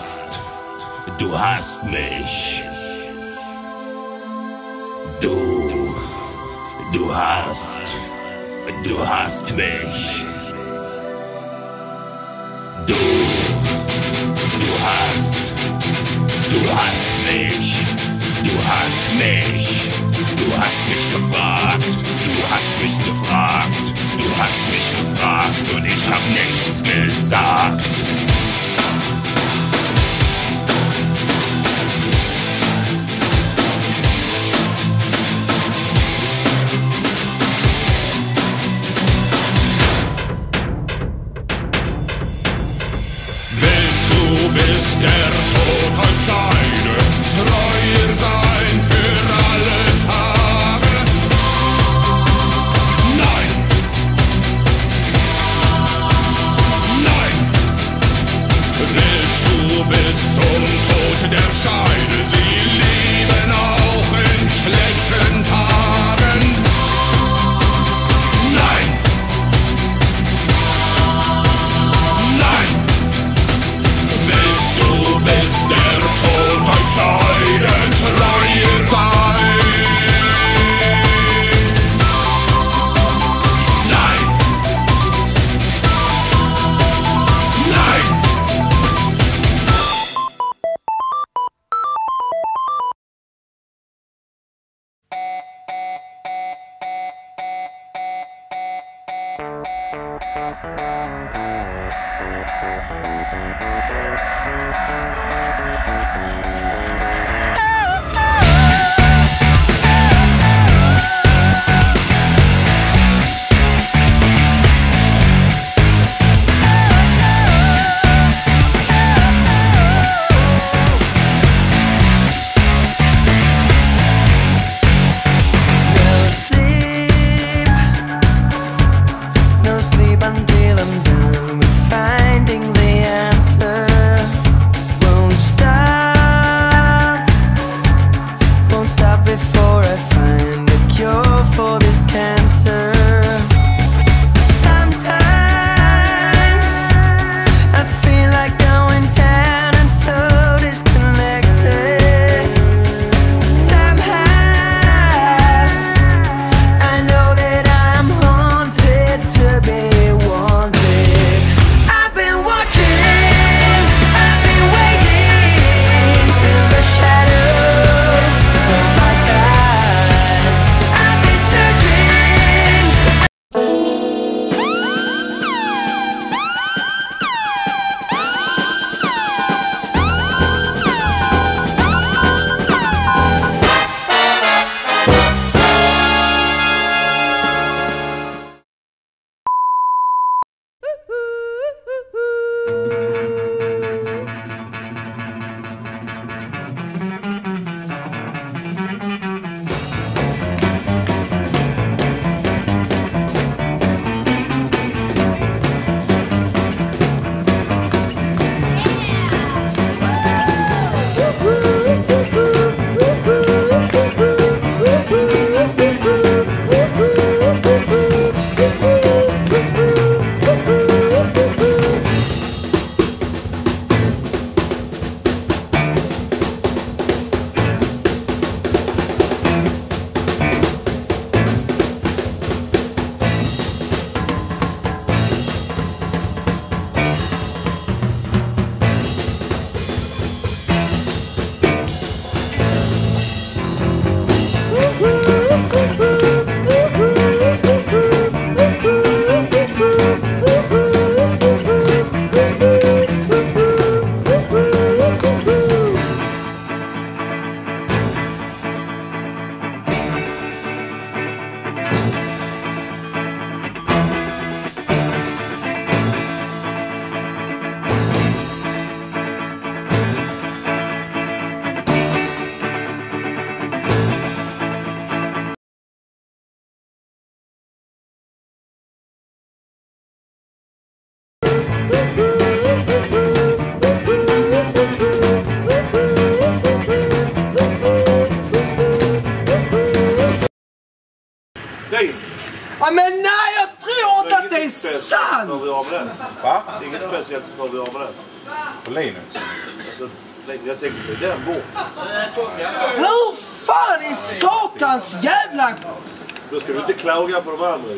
hast mich. Du hast mich. Du hast mich. Du hast mich. Du hast mich gefragt. Du hast mich gefragt. Du hast mich gefragt und ich hab nichts gesagt. Bis der Tod euch scheidet, treuer sein für alle Tage. Nein! Nein! Willst du bis zum Tod der Scheide sie lieben auch in schlechten Tagen? Nein! Bis der Tod euch scheidet, treuer sein. Nein! Nein! Men nej, jag tror inte att det är sant! Va? Inget speciellt vad vi har med det. På Linux. Jag tänker på den bort. Hur fan är satans jävla... Då ska du inte klaga på de andra.